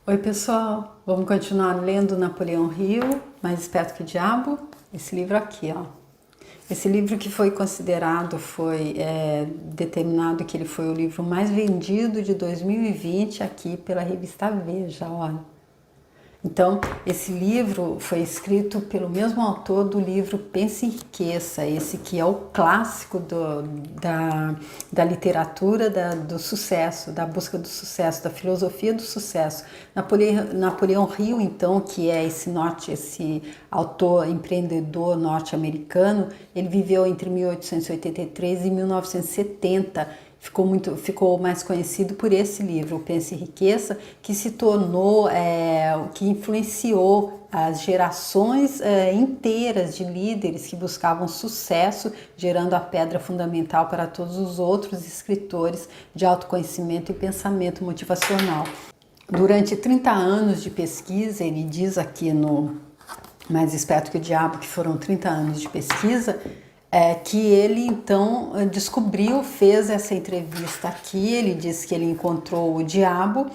Oi pessoal, vamos continuar lendo Napoleão Hill, Mais Esperto que o Diabo, esse livro aqui, ó. Esse livro que foi considerado, determinado que ele foi o livro mais vendido de 2020 aqui pela revista Veja, olha. Então, esse livro foi escrito pelo mesmo autor do livro Pense e Enriqueça, esse que é o clássico da literatura do sucesso, da busca do sucesso, da filosofia do sucesso. Napoleão Hill, então, que é esse autor empreendedor norte-americano, ele viveu entre 1883 e 1970. Ficou mais conhecido por esse livro, o Pense e Enriqueça, que se tornou, que influenciou as gerações inteiras de líderes que buscavam sucesso, gerando a pedra fundamental para todos os outros escritores de autoconhecimento e pensamento motivacional. Durante 30 anos de pesquisa, ele diz aqui no Mais Esperto que o Diabo, que foram 30 anos de pesquisa, que ele então fez essa entrevista aqui, ele disse que ele encontrou o diabo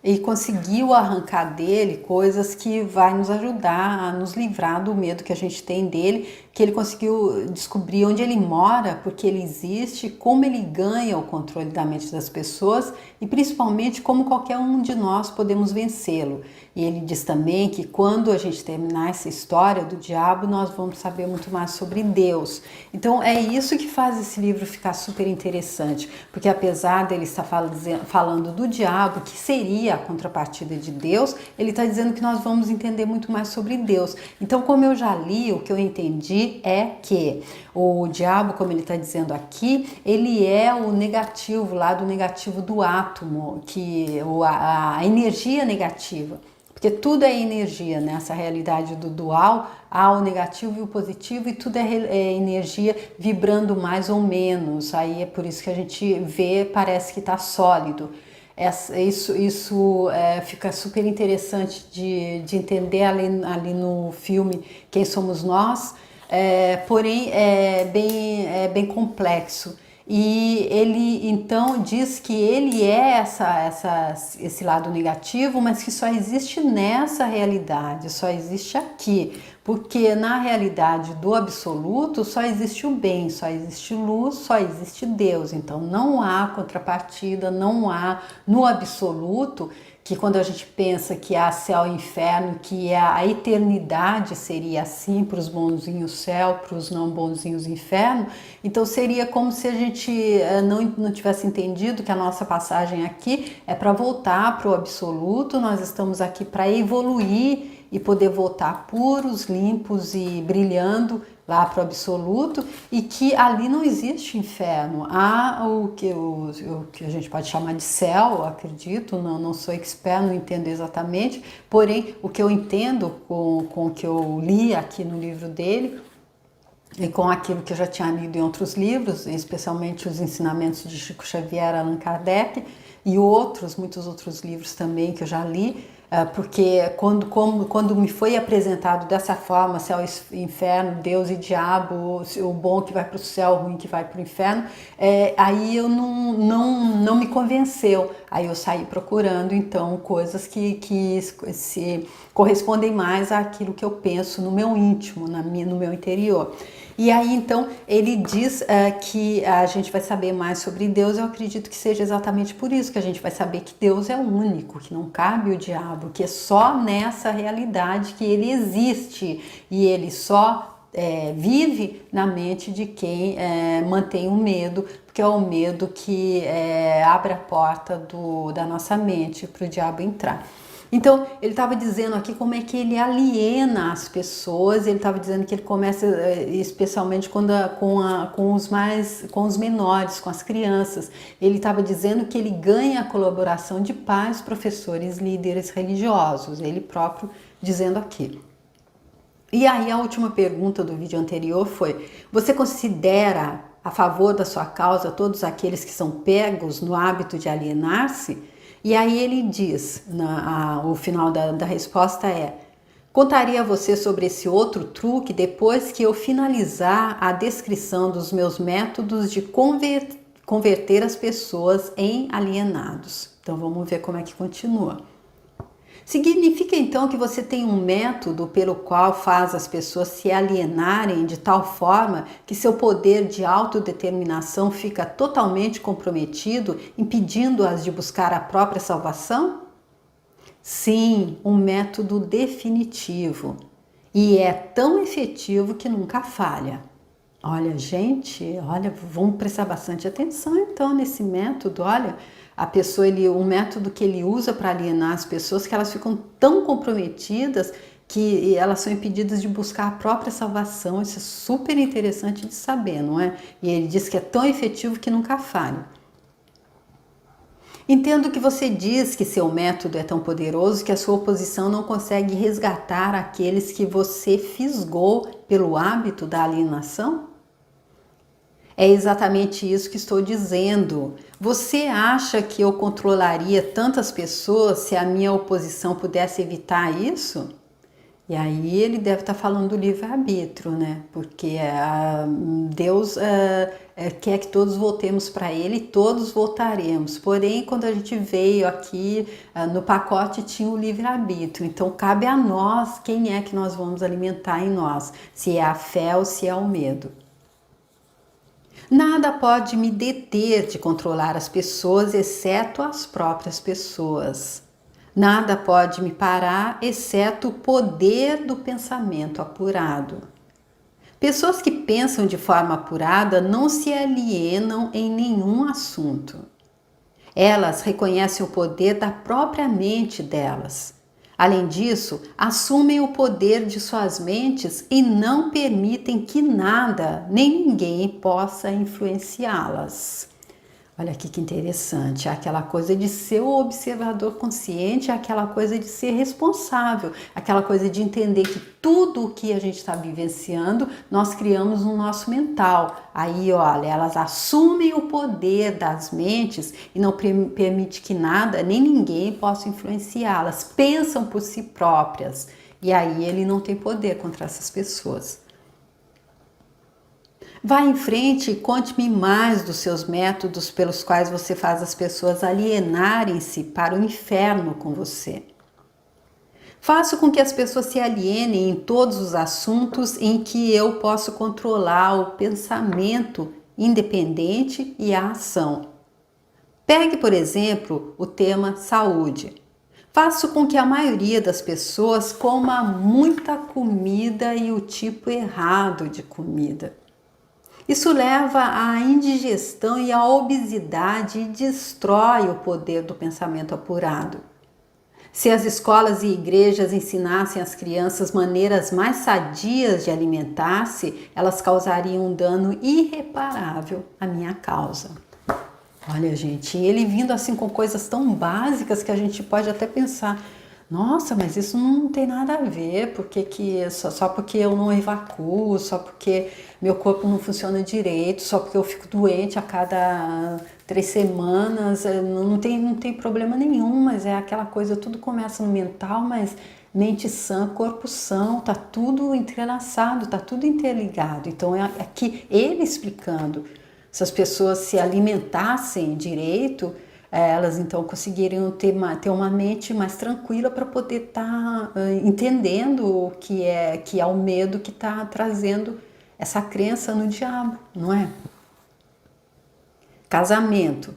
e conseguiu arrancar dele coisas que vai nos ajudar a nos livrar do medo que a gente tem dele, que ele conseguiu descobrir onde ele mora, porque ele existe, como ele ganha o controle da mente das pessoas e principalmente como qualquer um de nós podemos vencê-lo. E ele diz também que quando a gente terminar essa história do diabo, nós vamos saber muito mais sobre Deus. Então é isso que faz esse livro ficar super interessante, porque apesar dele estar falando do diabo, que seria a contrapartida de Deus, ele está dizendo que nós vamos entender muito mais sobre Deus. Então, como eu já li, o que eu entendi é que o diabo, como ele está dizendo aqui, ele é o negativo, lá do negativo do átomo, a energia negativa. Porque tudo é energia, nessa realidade do dual, há o negativo e o positivo, e tudo é energia vibrando mais ou menos. Aí é por isso que a gente vê, parece que está sólido. Isso fica super interessante de entender ali no filme Quem Somos Nós, porém é bem complexo. E ele então diz que ele é esse lado negativo, mas que só existe nessa realidade, só existe aqui. Porque na realidade do absoluto só existe o bem, só existe luz, só existe Deus. Então não há contrapartida, não há no absoluto, que quando a gente pensa que há céu e inferno, que a eternidade seria assim para os bonzinhos céu, para os não bonzinhos inferno, então seria como se a gente não tivesse entendido que a nossa passagem aqui é para voltar para o absoluto, nós estamos aqui para evoluir e poder voltar puros, limpos e brilhando lá para o absoluto, e que ali não existe inferno, há o que a gente pode chamar de céu, acredito, não sou expert, não entendo exatamente, porém o que eu entendo com o que eu li aqui no livro dele, e com aquilo que eu já tinha lido em outros livros, especialmente os ensinamentos de Chico Xavier, Allan Kardec, e muitos outros livros também que eu já li, porque quando me foi apresentado dessa forma, céu e inferno, Deus e diabo, o bom que vai para o céu, o ruim que vai para o inferno, aí eu não me convenceu. Aí eu saí procurando então coisas que se correspondem mais àquilo que eu penso no meu íntimo, no meu interior. E aí então ele diz que a gente vai saber mais sobre Deus. Eu acredito que seja exatamente por isso que a gente vai saber que Deus é o único, que não cabe o diabo, que é só nessa realidade que ele existe e ele só vive na mente de quem mantém o medo, porque é o medo que abre a porta da nossa mente para o diabo entrar. Então, ele estava dizendo aqui como é que ele aliena as pessoas, ele estava dizendo que ele começa especialmente com os menores, com as crianças. Ele estava dizendo que ele ganha a colaboração de pais, professores, líderes religiosos, ele próprio dizendo aqui. E aí a última pergunta do vídeo anterior foi: você considera a favor da sua causa todos aqueles que são pegos no hábito de alienar-se? E aí ele diz, o final da resposta contaria a você sobre esse outro truque depois que eu finalizar a descrição dos meus métodos de converter as pessoas em alienados. Então vamos ver como é que continua. Significa então que você tem um método pelo qual faz as pessoas se alienarem de tal forma que seu poder de autodeterminação fica totalmente comprometido, impedindo-as de buscar a própria salvação? Sim, um método definitivo. E é tão efetivo que nunca falha. Olha, gente, olha, vamos prestar bastante atenção então nesse método. Olha, a pessoa, um método que ele usa para alienar as pessoas, que elas ficam tão comprometidas que elas são impedidas de buscar a própria salvação. Isso é super interessante de saber, não é? E ele diz que é tão efetivo que nunca falha. Entendo que você diz que seu método é tão poderoso que a sua oposição não consegue resgatar aqueles que você fisgou pelo hábito da alienação? É exatamente isso que estou dizendo. Você acha que eu controlaria tantas pessoas se a minha oposição pudesse evitar isso? E aí ele deve estar falando do livre-arbítrio, né? Porque Deus quer que todos voltemos para Ele e todos voltaremos. Porém, quando a gente veio aqui, no pacote tinha o livre-arbítrio. Então, cabe a nós quem é que nós vamos alimentar em nós. Se é a fé ou se é o medo. Nada pode me deter de controlar as pessoas, exceto as próprias pessoas. Nada pode me parar, exceto o poder do pensamento apurado. Pessoas que pensam de forma apurada não se alienam em nenhum assunto. Elas reconhecem o poder da própria mente delas. Além disso, assumem o poder de suas mentes e não permitem que nada nem ninguém possa influenciá-las. Olha aqui que interessante, aquela coisa de ser o observador consciente, aquela coisa de ser responsável, aquela coisa de entender que tudo o que a gente está vivenciando, nós criamos no nosso mental. Aí, olha, elas assumem o poder das mentes e não permite que nada, nem ninguém possa influenciá-las, pensam por si próprias. E aí ele não tem poder contra essas pessoas. Vá em frente e conte-me mais dos seus métodos pelos quais você faz as pessoas alienarem-se para o inferno com você. Faço com que as pessoas se alienem em todos os assuntos em que eu posso controlar o pensamento independente e a ação. Pegue, por exemplo, o tema saúde. Faço com que a maioria das pessoas coma muita comida e o tipo errado de comida. Isso leva à indigestão e à obesidade e destrói o poder do pensamento apurado. Se as escolas e igrejas ensinassem às crianças maneiras mais sadias de alimentar-se, elas causariam um dano irreparável à minha causa. Olha, gente, ele vindo assim com coisas tão básicas que a gente pode até pensar: nossa, mas isso não tem nada a ver, só porque eu não evacuo, só porque meu corpo não funciona direito, só porque eu fico doente a cada 3 semanas, não tem problema nenhum, mas é aquela coisa, tudo começa no mental, mas mente sã, corpo são, tá tudo entrelaçado, tá tudo interligado. Então é aqui ele explicando, se as pessoas se alimentassem direito, elas então conseguiriam ter uma mente mais tranquila para poder estar entendendo o que é o medo que está trazendo essa crença no diabo, não é? Casamento.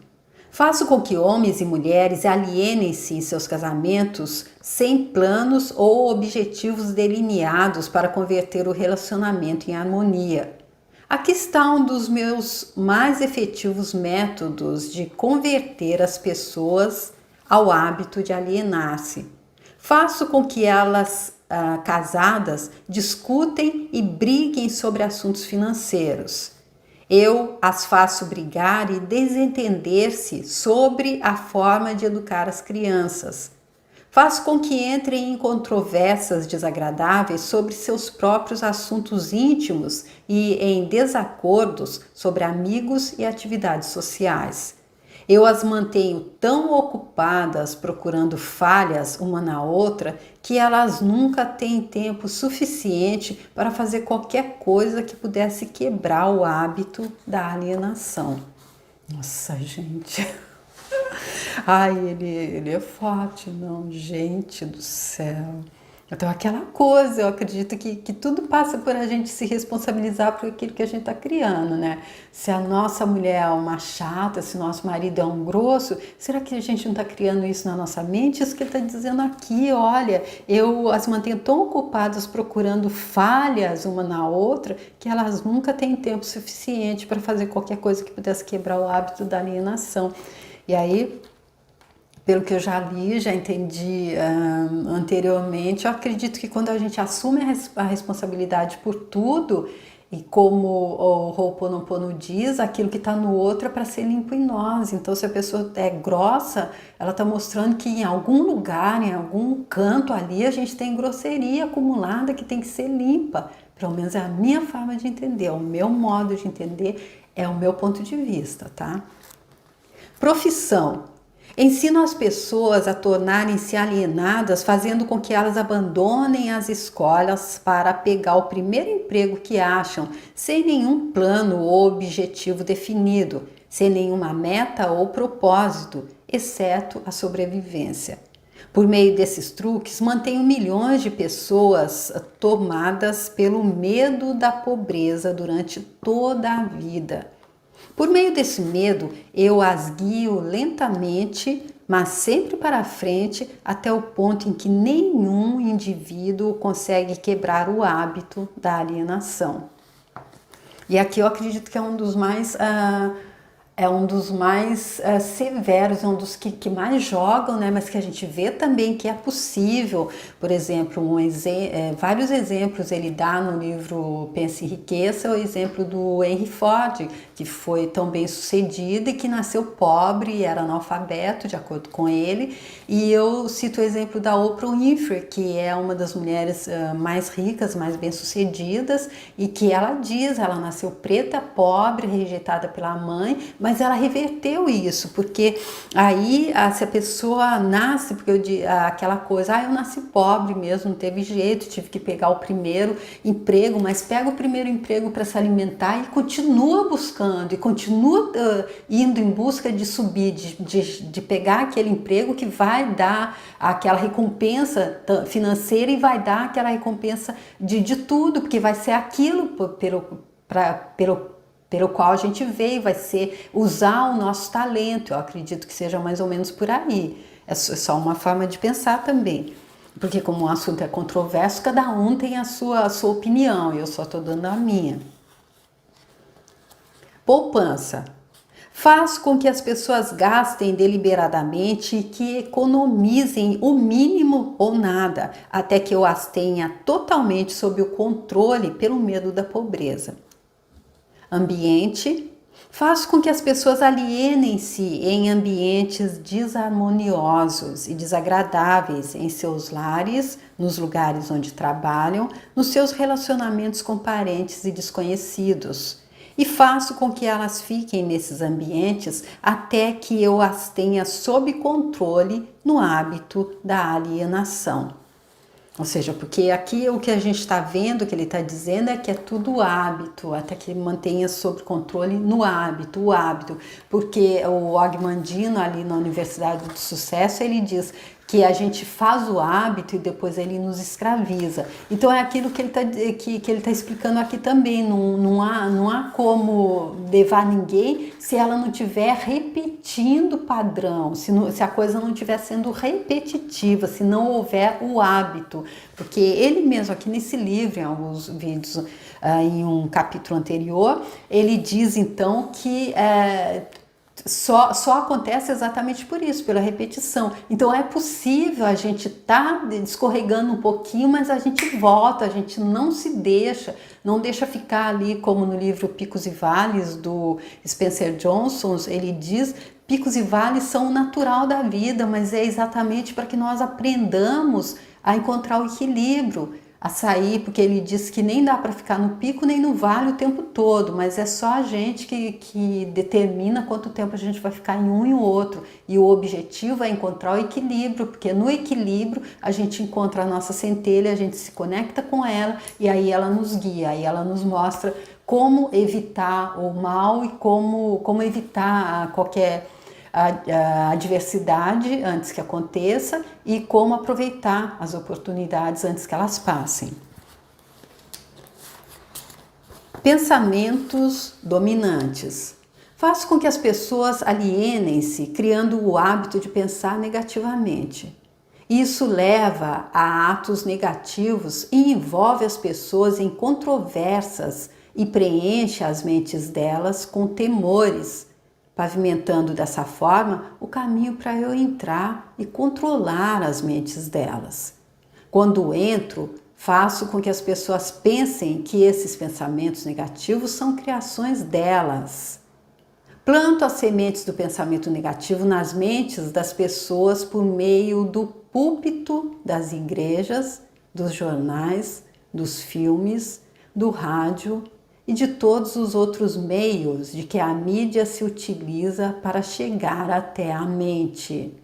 Faço com que homens e mulheres alienem-se em seus casamentos sem planos ou objetivos delineados para converter o relacionamento em harmonia. Aqui está um dos meus mais efetivos métodos de converter as pessoas ao hábito de alienar-se. Faço com que elas, casadas, discutem e briguem sobre assuntos financeiros. Eu as faço brigar e desentender-se sobre a forma de educar as crianças. Faço com que entrem em controvérsias desagradáveis sobre seus próprios assuntos íntimos e em desacordos sobre amigos e atividades sociais. Eu as mantenho tão ocupadas procurando falhas uma na outra que elas nunca têm tempo suficiente para fazer qualquer coisa que pudesse quebrar o hábito da alienação. Nossa, gente... Ai, ele é forte, não, gente do céu. Então, aquela coisa, eu acredito que tudo passa por a gente se responsabilizar por aquilo que a gente está criando, né? Se a nossa mulher é uma chata, se nosso marido é um grosso, será que a gente não está criando isso na nossa mente? Isso que ele está dizendo aqui, olha, eu as mantenho tão ocupadas procurando falhas uma na outra que elas nunca têm tempo suficiente para fazer qualquer coisa que pudesse quebrar o hábito da alienação. E aí, pelo que eu já li, já entendi anteriormente, eu acredito que quando a gente assume a responsabilidade por tudo, e como o Ho'oponopono diz, aquilo que está no outro é para ser limpo em nós. Então, se a pessoa é grossa, ela está mostrando que em algum lugar, em algum canto ali, a gente tem grosseria acumulada que tem que ser limpa. Pelo menos é a minha forma de entender, é o meu modo de entender, é o meu ponto de vista, tá? Profissão. Ensino as pessoas a tornarem-se alienadas, fazendo com que elas abandonem as escolas para pegar o primeiro emprego que acham, sem nenhum plano ou objetivo definido, sem nenhuma meta ou propósito, exceto a sobrevivência. Por meio desses truques, mantenho milhões de pessoas tomadas pelo medo da pobreza durante toda a vida. Por meio desse medo, eu as guio lentamente, mas sempre para frente, até o ponto em que nenhum indivíduo consegue quebrar o hábito da alienação. E aqui eu acredito que é um dos mais severos, é um dos que mais jogam, né? Mas que a gente vê também que é possível. Por exemplo, vários exemplos ele dá no livro Pense e Enriqueça, o exemplo do Henry Ford, que foi tão bem sucedido e que nasceu pobre e era analfabeto, de acordo com ele. E eu cito o exemplo da Oprah Winfrey, que é uma das mulheres mais ricas, mais bem-sucedidas, e que ela diz, ela nasceu preta, pobre, rejeitada pela mãe, mas ela reverteu isso, porque aí se a pessoa nasce, porque aquela coisa, eu nasci pobre mesmo, não teve jeito, tive que pegar o primeiro emprego, mas pega o primeiro emprego para se alimentar e continua buscando, e continua indo em busca de subir, de pegar aquele emprego que vai dar aquela recompensa financeira e vai dar aquela recompensa de tudo, porque vai ser aquilo pelo qual a gente veio, vai ser usar o nosso talento. Eu acredito que seja mais ou menos por aí. É só uma forma de pensar também. Porque como o assunto é controverso, cada um tem a sua opinião, e eu só estou dando a minha. Poupança. Faz com que as pessoas gastem deliberadamente e que economizem o mínimo ou nada, até que eu as tenha totalmente sob o controle pelo medo da pobreza. Ambiente. Faz com que as pessoas alienem-se em ambientes desarmoniosos e desagradáveis em seus lares, nos lugares onde trabalham, nos seus relacionamentos com parentes e desconhecidos. E faço com que elas fiquem nesses ambientes até que eu as tenha sob controle no hábito da alienação. Ou seja, porque aqui o que a gente está vendo, que ele está dizendo é que é tudo hábito, até que mantenha sob controle no hábito, o hábito. Porque o Og Mandino, ali na Universidade do Sucesso, ele diz que a gente faz o hábito e depois ele nos escraviza. Então é aquilo que ele está explicando aqui também. Não há como levar ninguém se ela não estiver repetindo o padrão, se a coisa não estiver sendo repetitiva, se não houver o hábito. Porque ele mesmo aqui nesse livro, em alguns vídeos, em um capítulo anterior, ele diz então que só acontece exatamente por isso, pela repetição. Então é possível a gente estar escorregando um pouquinho, mas a gente volta, a gente não se deixa, não deixa ficar ali, como no livro Picos e Vales do Spencer Johnson, ele diz: picos e vales são o natural da vida, mas é exatamente para que nós aprendamos a encontrar o equilíbrio, a sair, porque ele diz que nem dá para ficar no pico nem no vale o tempo todo, mas é só a gente que determina quanto tempo a gente vai ficar em um e o outro. E o objetivo é encontrar o equilíbrio, porque no equilíbrio a gente encontra a nossa centelha, a gente se conecta com ela e aí ela nos guia, aí ela nos mostra como evitar o mal e como evitar qualquer a adversidade antes que aconteça e como aproveitar as oportunidades antes que elas passem. Pensamentos dominantes. Faz com que as pessoas alienem-se, criando o hábito de pensar negativamente. Isso leva a atos negativos e envolve as pessoas em controvérsias e preenche as mentes delas com temores, pavimentando dessa forma o caminho para eu entrar e controlar as mentes delas. Quando entro, faço com que as pessoas pensem que esses pensamentos negativos são criações delas. Planto as sementes do pensamento negativo nas mentes das pessoas por meio do púlpito das igrejas, dos jornais, dos filmes, do rádio e de todos os outros meios de que a mídia se utiliza para chegar até a mente.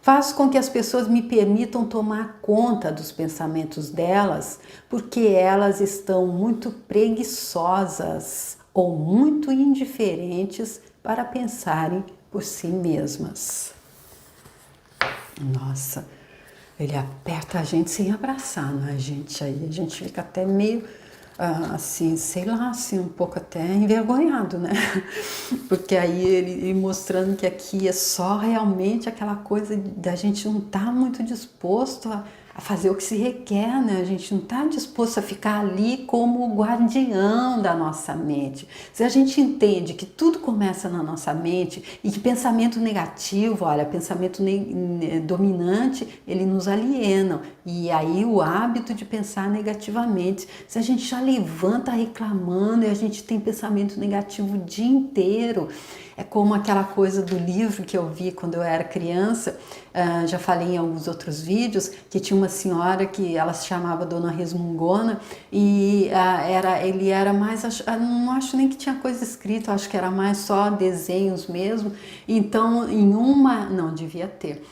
Faço com que as pessoas me permitam tomar conta dos pensamentos delas, porque elas estão muito preguiçosas ou muito indiferentes para pensarem por si mesmas. Nossa, ele aperta a gente sem abraçar, não é, gente? Aí a gente fica até meio assim, sei lá, assim, um pouco até envergonhado, né? Porque aí ele mostrando que aqui é só realmente aquela coisa da gente não estar muito disposto a fazer o que se requer, né? A gente não está disposto a ficar ali como o guardião da nossa mente. Se a gente entende que tudo começa na nossa mente e que pensamento negativo, olha, pensamento dominante, ele nos aliena. E aí o hábito de pensar negativamente. Se a gente já levanta reclamando e a gente tem pensamento negativo o dia inteiro, é como aquela coisa do livro que eu vi quando eu era criança, já falei em alguns outros vídeos, que tinha uma senhora que ela se chamava Dona Resmungona e ele era mais, não acho nem que tinha coisa escrita, acho que era mais só desenhos mesmo. Então, não devia ter,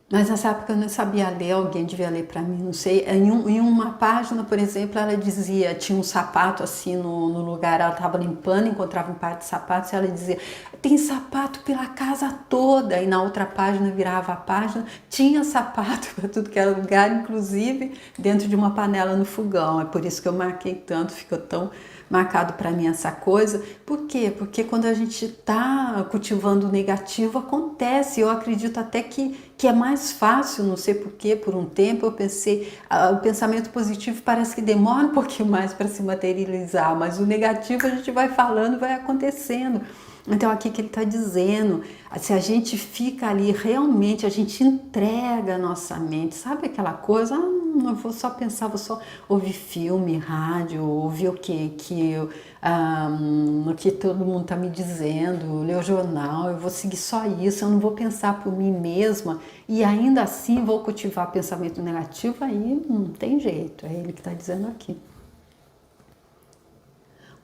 mas nessa época eu não sabia ler, alguém devia ler para mim, não sei. Em uma página, por exemplo, ela dizia, tinha um sapato assim no lugar, ela estava limpando, encontrava um par de sapatos e ela dizia, tem sapato pela casa toda. E na outra página, virava a página, tinha sapato para tudo que era lugar, inclusive dentro de uma panela no fogão. É por isso que eu marquei tanto, ficou tão marcado para mim essa coisa. Por quê? Porque quando a gente está cultivando o negativo, acontece. Eu acredito até que é mais fácil, não sei porquê, por um tempo eu pensei, o pensamento positivo parece que demora um pouquinho mais para se materializar, mas o negativo a gente vai falando, vai acontecendo. Então aqui que ele está dizendo, se a gente fica ali realmente, a gente entrega a nossa mente, sabe aquela coisa, eu vou só pensar, vou só ouvir filme, rádio, ouvir o que todo mundo está me dizendo, ler o jornal, eu vou seguir só isso, eu não vou pensar por mim mesma e ainda assim vou cultivar pensamento negativo, aí não tem jeito, é ele que está dizendo aqui.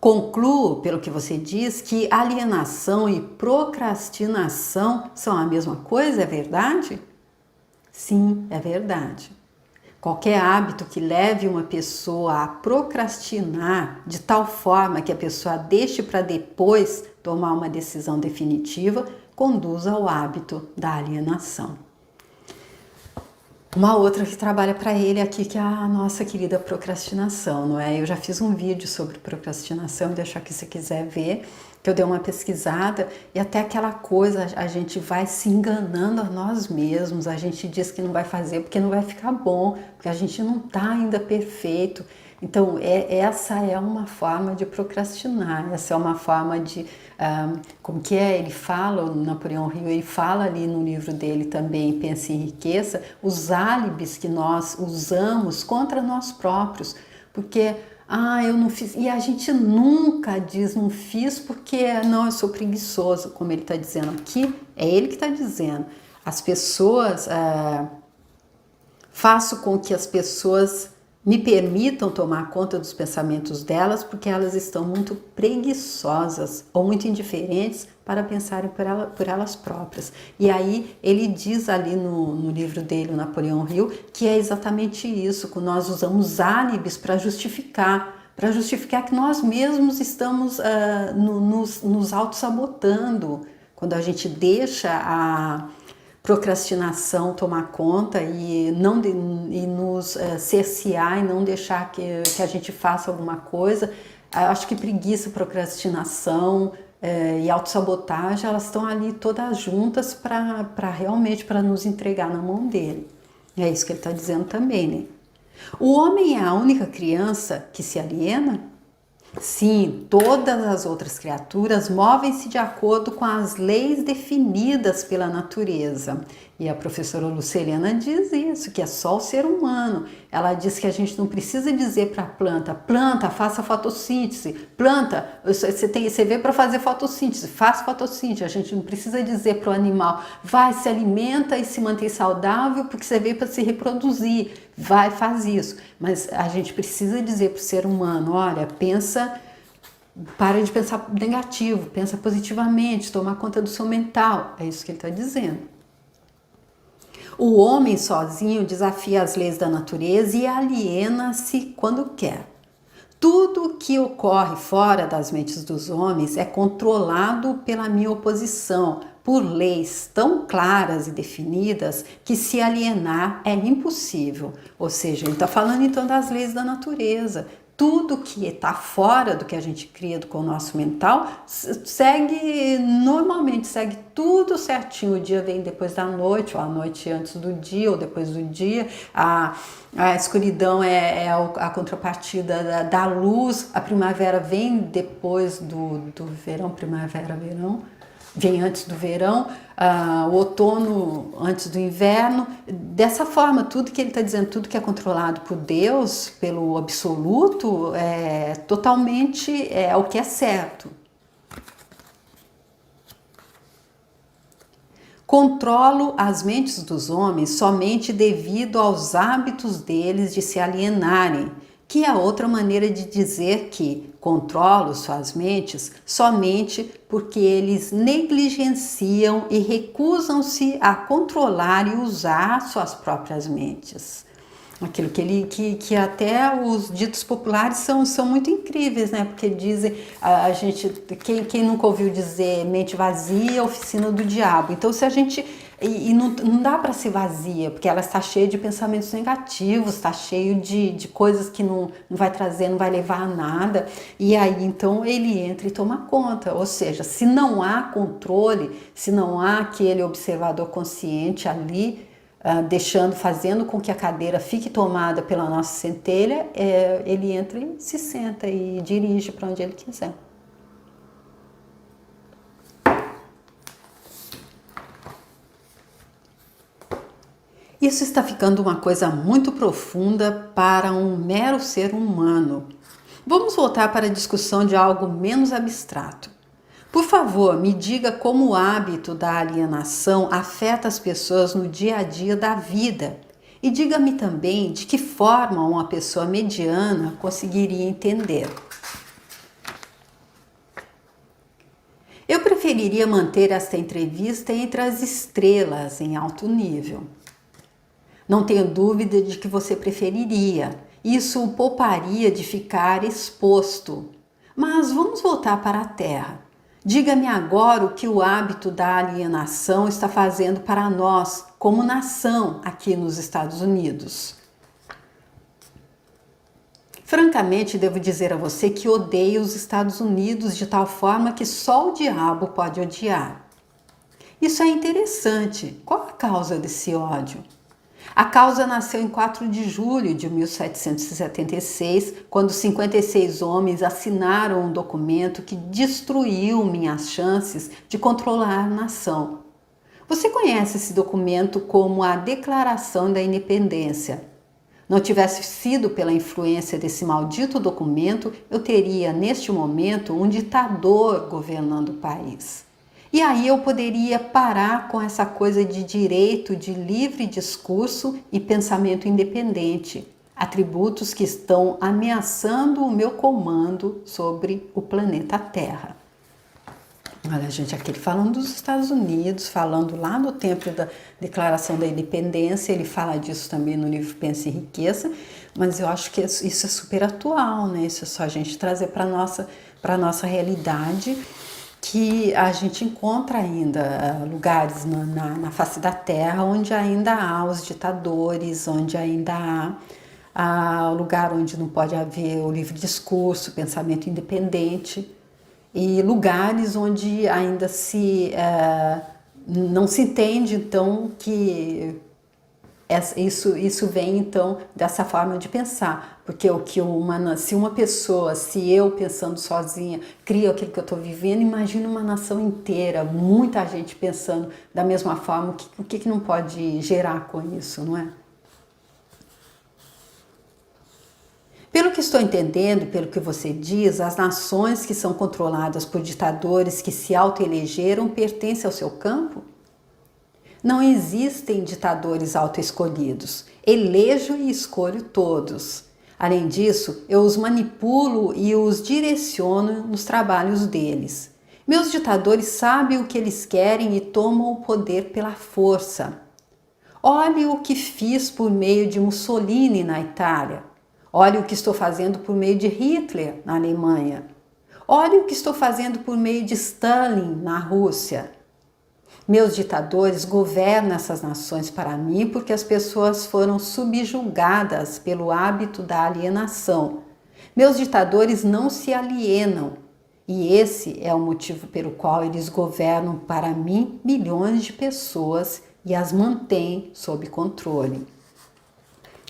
Concluo, pelo que você diz, que alienação e procrastinação são a mesma coisa, é verdade? Sim, é verdade. Qualquer hábito que leve uma pessoa a procrastinar de tal forma que a pessoa deixe para depois tomar uma decisão definitiva, conduz ao hábito da alienação. Uma outra que trabalha para ele aqui, que é a nossa querida procrastinação, não é? Eu já fiz um vídeo sobre procrastinação, vou deixar aqui se você quiser ver, que eu dei uma pesquisada e até aquela coisa, a gente vai se enganando a nós mesmos, a gente diz que não vai fazer porque não vai ficar bom, porque a gente não está ainda perfeito. Então, essa é uma forma de procrastinar, essa é uma forma de, como que é, ele fala, o Napoleão Hill, ele fala ali no livro dele também, Pense e Enriqueça, os álibis que nós usamos contra nós próprios, porque, eu não fiz, e a gente nunca diz não fiz porque, não, eu sou preguiçoso, como ele está dizendo aqui, é ele que está dizendo, as pessoas, faço com que as pessoas me permitam tomar conta dos pensamentos delas porque elas estão muito preguiçosas ou muito indiferentes para pensarem por elas próprias. E aí ele diz ali no livro dele, o Napoleão Hill, que é exatamente isso, que nós usamos álibis para justificar. para justificar que nós mesmos estamos nos auto-sabotando, quando a gente deixa a procrastinação tomar conta e nos cercear e não deixar que a gente faça alguma coisa. Acho que preguiça, procrastinação e autossabotagem, elas estão ali todas juntas para realmente para nos entregar na mão dele. É isso que ele está dizendo também, né? O homem é a única criança que se aliena? Sim, todas as outras criaturas movem-se de acordo com as leis definidas pela natureza. E a professora Luceliana diz isso, que é só o ser humano. Ela diz que a gente não precisa dizer para a planta, planta, faça fotossíntese, planta, você veio para fazer fotossíntese, faça fotossíntese. A gente não precisa dizer para o animal, vai, se alimenta e se mantém saudável porque você veio para se reproduzir, vai, faz isso. Mas a gente precisa dizer para o ser humano, olha, pensa, para de pensar negativo, pensa positivamente, toma conta do seu mental. É isso que ele está dizendo. O homem sozinho desafia as leis da natureza e aliena-se quando quer. Tudo que ocorre fora das mentes dos homens é controlado pela minha oposição, por leis tão claras e definidas que se alienar é impossível. Ou seja, ele está falando então das leis da natureza. Tudo que está fora do que a gente cria com o nosso mental normalmente segue tudo certinho. O dia vem depois da noite, ou a noite antes do dia, ou depois do dia. A escuridão é a contrapartida da luz. A primavera vem depois do verão, primavera, verão. Vem antes do verão, o outono antes do inverno. Dessa forma, tudo que ele está dizendo, tudo que é controlado por Deus, pelo absoluto, totalmente é o que é certo. Controlo as mentes dos homens somente devido aos hábitos deles de se alienarem, que é outra maneira de dizer que controlo suas mentes somente porque eles negligenciam e recusam-se a controlar e usar suas próprias mentes. Aquilo que até os ditos populares são muito incríveis, né? Porque dizem, quem nunca ouviu dizer mente vazia, oficina do diabo. Então, se a gente... E não dá para ser vazia, porque ela está cheia de pensamentos negativos, está cheio de coisas que não vai trazer, não vai levar a nada. E aí, então, ele entra e toma conta. Ou seja, se não há controle, se não há aquele observador consciente ali, fazendo com que a cadeira fique tomada pela nossa centelha, ele entra e se senta e dirige para onde ele quiser. Isso está ficando uma coisa muito profunda para um mero ser humano. Vamos voltar para a discussão de algo menos abstrato. Por favor, me diga como o hábito da alienação afeta as pessoas no dia a dia da vida. E diga-me também de que forma uma pessoa mediana conseguiria entender. Eu preferiria manter esta entrevista entre as estrelas em alto nível. Não tenho dúvida de que você preferiria. Isso o pouparia de ficar exposto. Mas vamos voltar para a Terra. Diga-me agora o que o hábito da alienação está fazendo para nós, como nação, aqui nos Estados Unidos. Francamente, devo dizer a você que odeio os Estados Unidos de tal forma que só o diabo pode odiar. Isso é interessante. Qual a causa desse ódio? A causa nasceu em 4 de julho de 1776, quando 56 homens assinaram um documento que destruiu minhas chances de controlar a nação. Você conhece esse documento como a Declaração da Independência. Não tivesse sido pela influência desse maldito documento, eu teria, neste momento, um ditador governando o país. E aí eu poderia parar com essa coisa de direito de livre discurso e pensamento independente, atributos que estão ameaçando o meu comando sobre o planeta Terra. Olha, gente, aqui ele falando dos Estados Unidos, falando lá no tempo da Declaração da Independência, ele fala disso também no livro Pensa em Riqueza, mas eu acho que isso é super atual, né? Isso é só a gente trazer para a nossa realidade, que a gente encontra ainda lugares na face da terra onde ainda há os ditadores, onde ainda há lugar onde não pode haver o livre discurso, pensamento independente, e lugares onde ainda não se entende, então, que isso vem, então, dessa forma de pensar, porque se eu pensando sozinha crio aquilo que eu estou vivendo, imagina uma nação inteira, muita gente pensando da mesma forma, o que não pode gerar com isso, não é? Pelo que estou entendendo, pelo que você diz, as nações que são controladas por ditadores que se autoelegeram pertencem ao seu campo? Não existem ditadores autoescolhidos. Elejo e escolho todos. Além disso, eu os manipulo e os direciono nos trabalhos deles. Meus ditadores sabem o que eles querem e tomam o poder pela força. Olhe o que fiz por meio de Mussolini na Itália. Olhe o que estou fazendo por meio de Hitler na Alemanha. Olhe o que estou fazendo por meio de Stalin na Rússia. Meus ditadores governam essas nações para mim porque as pessoas foram subjugadas pelo hábito da alienação. Meus ditadores não se alienam e esse é o motivo pelo qual eles governam para mim milhões de pessoas e as mantêm sob controle.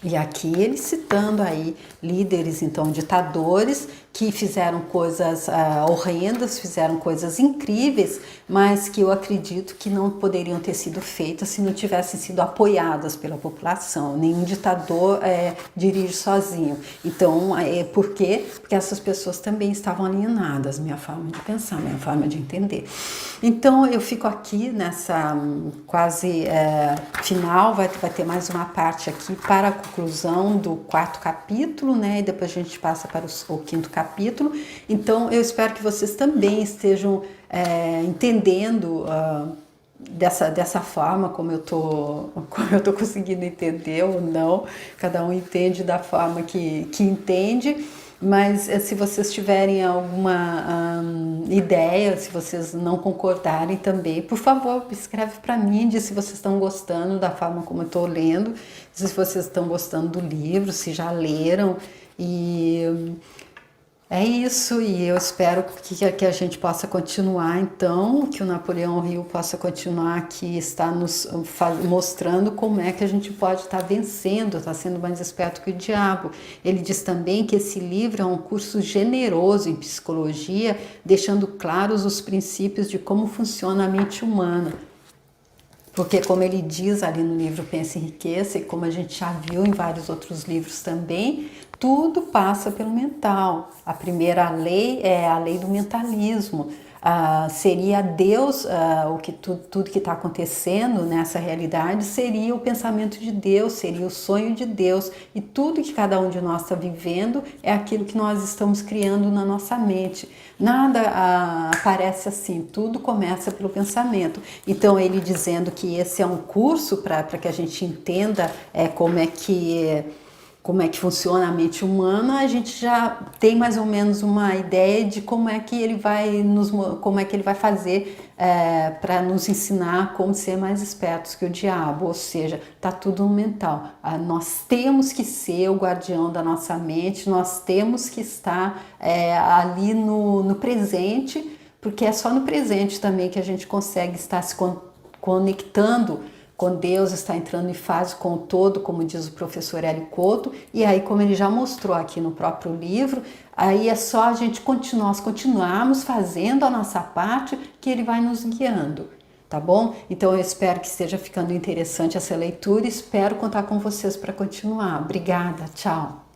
E aqui ele citando aí líderes, então ditadores, que fizeram coisas horrendas, fizeram coisas incríveis, mas que eu acredito que não poderiam ter sido feitas se não tivessem sido apoiadas pela população. Nenhum ditador dirige sozinho. Então, por quê? Porque essas pessoas também estavam alienadas, minha forma de pensar, minha forma de entender. Então, eu fico aqui nessa quase final, vai ter mais uma parte aqui para a conclusão do 4º capítulo, né? E depois a gente passa para o 5º capítulo. Então, eu espero que vocês também estejam entendendo dessa forma como eu tô conseguindo entender ou não. Cada um entende da forma que entende. Mas se vocês tiverem alguma ideia, se vocês não concordarem também, por favor, escreve para mim, diz se vocês estão gostando da forma como eu estou lendo, se vocês estão gostando do livro, se já leram. E é isso, e eu espero que a gente possa continuar, então, que o Napoleão Hill possa continuar aqui, está nos mostrando como é que a gente pode estar vencendo, está sendo mais esperto que o diabo. Ele diz também que esse livro é um curso generoso em psicologia, deixando claros os princípios de como funciona a mente humana. Porque, como ele diz ali no livro Pensa em Riqueza, e como a gente já viu em vários outros livros também, tudo passa pelo mental. A primeira lei é a lei do mentalismo. Seria Deus, tudo que está acontecendo nessa realidade seria o pensamento de Deus, seria o sonho de Deus. E tudo que cada um de nós está vivendo é aquilo que nós estamos criando na nossa mente. Nada aparece assim, tudo começa pelo pensamento. Então, ele dizendo que esse é um curso para que a gente entenda como é que funciona a mente humana, a gente já tem mais ou menos uma ideia de como é que ele vai fazer para nos ensinar como ser mais espertos que o diabo, ou seja, tá tudo no mental. Nós temos que ser o guardião da nossa mente, nós temos que estar ali no presente, porque é só no presente também que a gente consegue estar se conectando com Deus, está entrando em fase com o todo, como diz o professor Hélio Couto, e aí, como ele já mostrou aqui no próprio livro, aí é só a gente continuarmos fazendo a nossa parte, que ele vai nos guiando, tá bom? Então eu espero que esteja ficando interessante essa leitura, espero contar com vocês para continuar. Obrigada, tchau!